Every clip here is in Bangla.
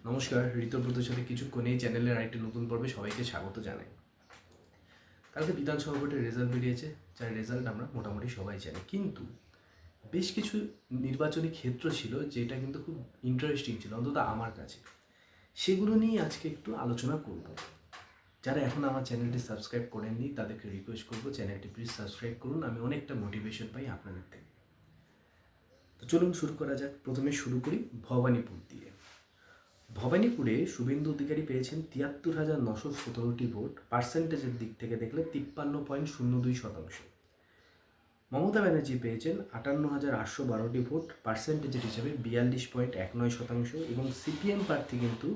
নমস্কার, ঋতব্রতর সাথে কিছুক্ষণ এই চ্যানেলের আরেকটি নতুন পর্বে সবাইকে স্বাগত জানাই। কালকে বিধানসভা ভোটের রেজাল্ট বেরিয়েছে, যার রেজাল্ট আমরা মোটামুটি সবাই জানি। কিন্তু বেশ কিছু নির্বাচনী ক্ষেত্র ছিল যেটা কিন্তু খুব ইন্টারেস্টিং ছিল, অন্তত আমার কাছে। সেগুলো নিয়ে আজকে একটু আলোচনা করব। যারা এখন আমার চ্যানেলটি সাবস্ক্রাইব করেননি তাদেরকে রিকোয়েস্ট করবো চ্যানেলটি প্লিজ সাবস্ক্রাইব করুন। আমি অনেকটা মোটিভেশন পাই আপনাদের থেকে। তো চলুন শুরু করা যাক। প্রথমে শুরু করি ভবানীপুর দিয়ে। ভবানীপুরে শুভেন্দু অধিকারী পেয়েছেন ৭৩,৯১৭টি ভোট। পার্সেন্টেজের দিক থেকে দেখলে ৫৩.০২%। মমতা ব্যানার্জি পেয়েছেন ৫৮,৮১২টি ভোট। পার্সেন্টেজের হিসেবে ৪২.১৯%। এবং সিপিএম প্রার্থী কিন্তু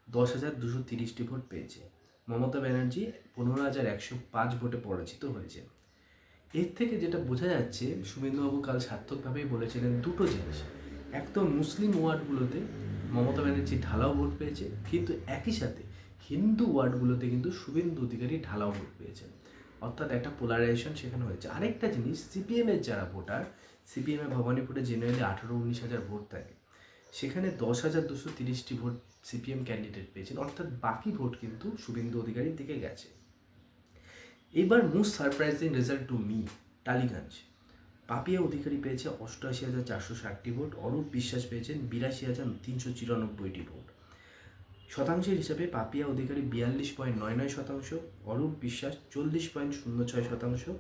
১০,২৩০টি ভোট পেয়েছে। মমতা ব্যানার্জি ১৫,১০৫ ভোটে পরাজিত হয়েছে। এর থেকে যেটা বোঝা যাচ্ছে, শুভেন্দুবাবু কাল সার্থকভাবেই বলেছিলেন দুটো জিনিস। এক তো মুসলিম ওয়ার্ডগুলোতে মমতা ব্যানার্জি ঢালাও ভোট পেয়েছে, কিন্তু একই সাথে হিন্দু ওয়ার্ডগুলোতে কিন্তু শুভেন্দু অধিকারী ঢালাও ভোট পেয়েছেন। অর্থাৎ একটা পোলারাইজেশন সেখানে হয়েছে। আরেকটা জিনিস, সিপিএমের যারা ভোটার, সিপিএমে ভবানীপুরে জেনারেলি ১৮-১৯ হাজার ভোট থাকে, সেখানে ১০,২৩০টি ভোট সিপিএম ক্যান্ডিডেট পেয়েছেন। অর্থাৎ বাকি ভোট কিন্তু শুভেন্দু অধিকারীর দিকে গেছে। এবার most surprising result to me, Tollygunge. Papiya Adhikari পেয়েছে ৮৮,৪৬০টি ভোট। অরূপ বিশ্বাস পেয়েছেন ৮২,৩৯৪টি ভোট। শতাংশের হিসাবে পাপিয়া অধিকারী ৪২.৯৯%, অরূপ বিশ্বাস ৪০.০৬%।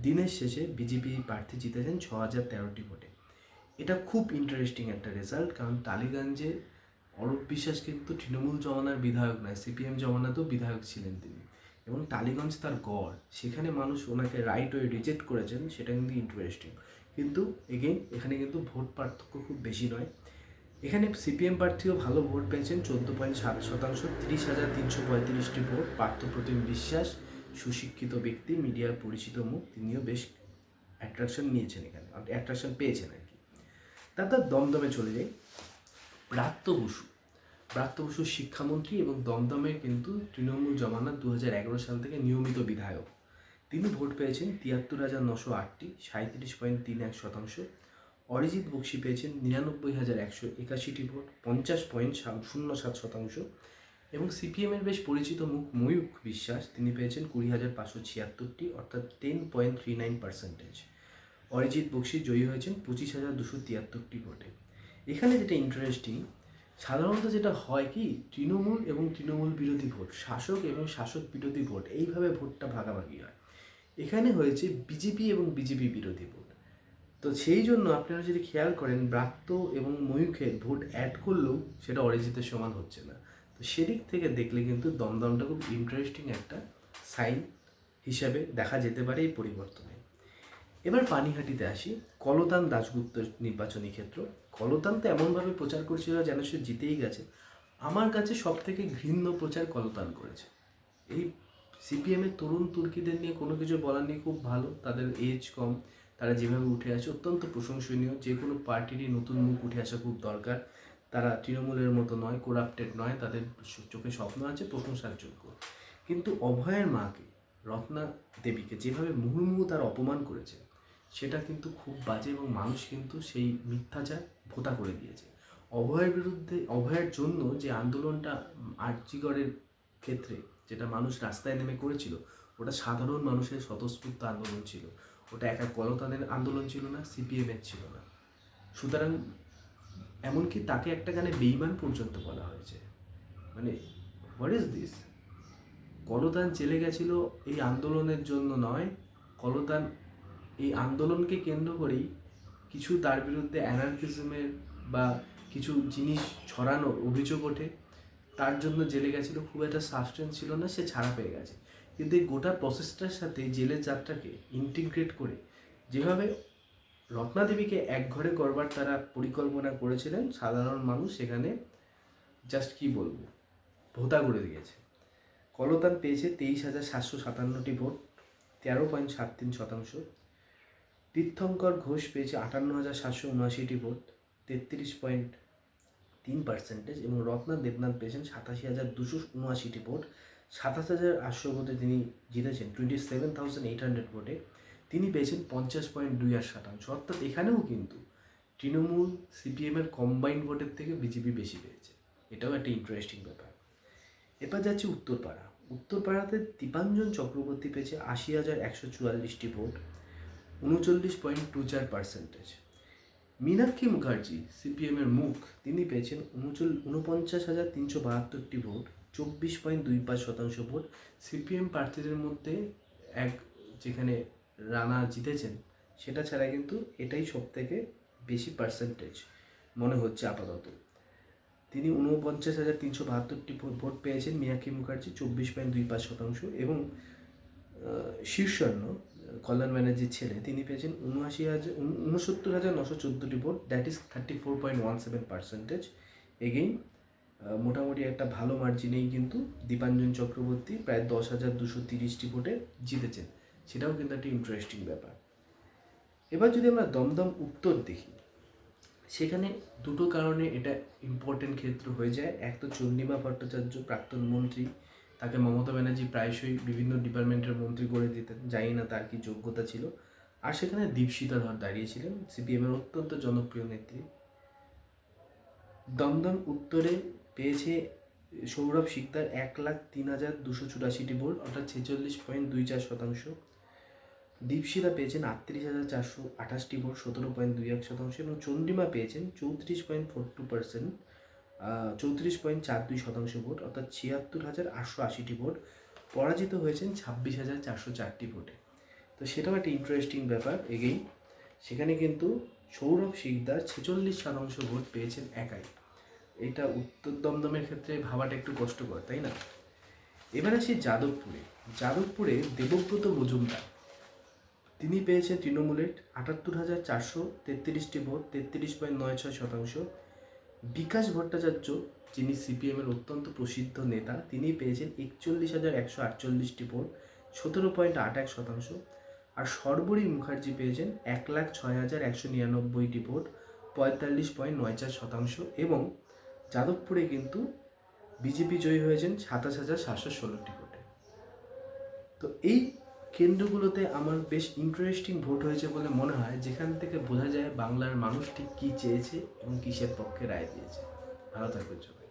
দিনের শেষে বিজেপি প্রার্থী জিতেছেন ৬,০১৩টি ভোটে। এটা খুব ইন্টারেস্টিং একটা রেজাল্ট, কারণ টালিগঞ্জে অরূপ বিশ্বাস কিন্তু তৃণমূল জমানার বিধায়ক নয়, সিপিএম জমানাতেও বিধায়ক ছিলেন তিনি, এবং টালিগঞ্জ তার গড়। সেখানে মানুষ ওনাকে রাইট ওয়ে রিজেক্ট করেছেন, সেটা কিন্তু ইন্টারেস্টিং। কিন্তু এগেইন এখানে কিন্তু ভোট পার্থক্য খুব বেশি নয়। এখানে সিপিএম প্রার্থীও ভালো ভোট পেয়েছেন, ১৪.৭%, ৩০,৩35টি ভোট। পার্থপ্রতিম বিশ্বাস সুশিক্ষিত ব্যক্তি, মিডিয়ার পরিচিত মুখ, তিনিও বেশ অ্যাট্রাকশন নিয়েছেন, এখানে অ্যাট্রাকশন পেয়েছেন আর কি। তারপর দমদমে চলে যাই। ব্রাত্য বসু। ব্রাত্য বসু শিক্ষামন্ত্রী এবং দমদমের কিন্তু তৃণমূল জমানার ২০১১ সাল থেকে নিয়মিত বিধায়ক। তিনি ভোট পেয়েছেন ৭৩,৯০৮টি, ৩৭.৩১%। অরিজিৎ বক্সি পেয়েছেন ৯৯,১৮১টি ভোট, ৫০.০৭%। এবং সিপিএমের বেশ পরিচিত মুখ ময়ূখ বিশ্বাস, তিনি পেয়েছেন ২০,৫৭৬টি, অর্থাৎ 10.39%। অরিজিৎ বক্সি জয়ী হয়েছেন ২৫,২৭৩টি ভোটে। এখানে যেটা ইন্টারেস্টিং, সাধারণত যেটা হয় কি, তৃণমূল এবং তৃণমূল বিরোধী ভোট, শাসক এবং শাসক বিরোধী ভোট, এইভাবে ভোটটা ভাগাভাগি হয়। এখানে হয়েছে বিজেপি এবং বিজেপি বিরোধী ভোট। তো সেই জন্য আপনারা যদি খেয়াল করেন, ব্রাত্য এবং ময়ূখের ভোট অ্যাড করলেও সেটা অরিজিতের সমান হচ্ছে না। তো সেদিক থেকে দেখলে কিন্তু দমদমটা খুব ইন্টারেস্টিং একটা সাইন হিসাবে দেখা যেতে পারে এই পরিবর্তনে। এবার পানিহাটিতে আসি। কলতান দাশগুপ্ত নির্বাচনী ক্ষেত্র। কলতান তো এমনভাবে প্রচার করছিল যেন সে জিতেই গেছে। আমার কাছে সব থেকে ঘৃণ্য প্রচার কলতান করেছে। এই সিপিএমের তরুণ তুর্কিদের নিয়ে কোনো কিছু বলার নেই, খুব ভালো, তাদের এজ কম, তারা যেভাবে উঠে আসে অত্যন্ত প্রশংসনীয়। যে কোনো পার্টিরই নতুন মুখ উঠে আসা খুব দরকার। তারা তৃণমূলের মতো নয়, করাপ্টেড নয়, তাদের চোখে স্বপ্ন আছে, প্রশংসার যোগ্য। কিন্তু অভয়ের মাকে, রত্না দেবীকে যেভাবে মুহুর্মুহু তার অপমান করেছে, সেটা কিন্তু খুব বাজে, এবং মানুষ কিন্তু সেই মিথ্যাচার ভোতা করে দিয়েছে। অভয়ের বিরুদ্ধে, অভয়ের জন্য যে আন্দোলনটা আরজিগড়ের ক্ষেত্রে যেটা মানুষ রাস্তায় নেমে করেছিল, ওটা সাধারণ মানুষের স্বতঃস্ফূর্ত আন্দোলন ছিল। ওটা একা কলতানের আন্দোলন ছিল না, সিপিএমের ছিল না। সুতরাং এমনকি তাকে একটা গানে বেঈমান পর্যন্ত বলা হয়েছে। মানে হোয়াট ইজ দিস? কলতান জেলে গেছিল এই আন্দোলনের জন্য নয়, কলতান এই আন্দোলনকে কেন্দ্র করেই কিছু তার বিরুদ্ধে অ্যানার্কিজমের বা কিছু জিনিস ছড়ানোর অভিযোগ ওঠে, তার জন্য জেলে গেছিলো। খুব একটা সাবস্টেন্স ছিল না, সে ছাড়া পেয়ে গেছে। কিন্তু এই গোটা প্রসেসটার সাথে জেলের যাত্রাকে ইন্টিগ্রেট করে যেভাবে রত্নাদেবীকে একঘরে করবার তারা পরিকল্পনা করেছিলেন, সাধারণ মানুষ সেখানে জাস্ট কি বলবো, ভোতা করে দিয়েছে। কলতান পেয়েছে ২৩,৭৫৭টি ভোট, ১৩.৭৩%। তীর্থঙ্কর ঘোষ পেয়েছে ৫৮,৭৭৯টি ভোট, ৩৩.৩%। এবং রত্না দেবনাথ পেয়েছেন ৮৭,২৭৯টি ভোট, ২৭,৮০০ ভোটে তিনি জিতেছেন, 27,৮০০ ভোটে। তিনি পেয়েছেন ৫০.২৮%। অর্থাৎ এখানেও কিন্তু তৃণমূল সিপিএমের কম্বাইন্ড ভোটের থেকে বিজেপি বেশি পেয়েছে। এটাও একটা ইন্টারেস্টিং ব্যাপার। এবার যাচ্ছে উত্তরপাড়া। উত্তরপাড়াতে দীপাঞ্জন চক্রবর্তী পেয়েছে ৮০,১৪৪টি ভোট, ৩৯.24%। মীনাক্ষী মুখার্জি, সিপিএমের মুখ, তিনি পেয়েছেন ৪৯,৩৭২টি ভোট, ২৪.25% ভোট। সিপিএম প্রার্থীদের মধ্যে যেখানে রানা জিতেছেন সেটা ছাড়া কিন্তু এটাই সবথেকে বেশি পার্সেন্টেজ মনে হচ্ছে আপাতত। তিনি ৪৯,৩৭২টি ভোট পেয়েছেন মীনাক্ষী মুখার্জি, 24.25%। এবং শীর্ষর্ণ কল্যাণ ব্যানার্জির ছেলে, তিনি পেয়েছেন ৬৯,৯14টি ভোট, দ্যাট ইজ 34.17%। এগেইন মোটামুটি একটা ভালো মার্জিনেই কিন্তু দীপাঞ্জন চক্রবর্তী প্রায় 10,230টি ভোটে জিতেছেন, সেটাও কিন্তু একটা ইন্টারেস্টিং ব্যাপার। এবার যদি আমরা দমদম উত্তর দেখি, সেখানে দুটো কারণে এটা ইম্পর্টেন্ট ক্ষেত্র হয়ে যায়। এক তো চন্দ্রিমা ভট্টাচার্য, প্রাক্তন মন্ত্রী, তাকে মমতা ব্যানার্জি প্রায়শই বিভিন্ন ডিপার্টমেন্টের মন্ত্রী করে দিতেন, জানি না তার কি যোগ্যতা ছিল। আর সেখানে দীপশিতা ধর দাঁড়িয়েছিলেন, সিপিএমের অত্যন্ত জনপ্রিয় নেত্রী। দমদম উত্তরে পেয়েছে সৌরভ শিকদার ১,০৩,২৮৪টি ভোট, অর্থাৎ 46.24%। দীপশিতা পেয়েছেন ৩৮,৪২৮টি ভোট, 17.21%। এবং চন্দ্রিমা পেয়েছেন 34.42%, 34.42% ভোট, অর্থাৎ ৭৬,৮৮০টি ভোট। পরাজিত হয়েছেন ২৬,৪০৪টি ভোটে। তো সেটাও একটা ইন্টারেস্টিং ব্যাপার। এগেইন সেখানে কিন্তু সৌরভ শিকদার 46% ভোট পেয়েছেন একাই। এটা উত্তর দমদমের ক্ষেত্রে ভাবাটা একটু কষ্টকর, তাই না? এবার আসি যাদবপুরে। যাদবপুরে দেবব্রত মজুমদার, তিনি পেয়েছেন তৃণমূলের ৭৮,৪৩৩টি ভোট, ৩৩.96%। বিকাশ ভট্টাচার্য, যিনি সিপিএমের অত্যন্ত প্রসিদ্ধ নেতা, তিনি পেয়েছেন ৪১,১৪৮টি ভোট, ১৭.৮১%। আর সর্বরী মুখার্জি পেয়েছেন ১,০৬,১৯৯টি ভোট, ৪৫.৯৪%। এবং যাদবপুরে কিন্তু বিজেপি জয়ী হয়েছেন ২৭,৭১৬টি ভোটে। তো এই কেন্দ্রগুলোতে আমার বেশ ইন্টারেস্টিং ভোট হয়েছে বলে মনে হয়, যেখান থেকে বোঝা যায় বাংলার মানুষ ঠিক কী চেয়েছে এবং কিসের পক্ষে রায় দিয়েছে। ভালো থাকবেন সবাই।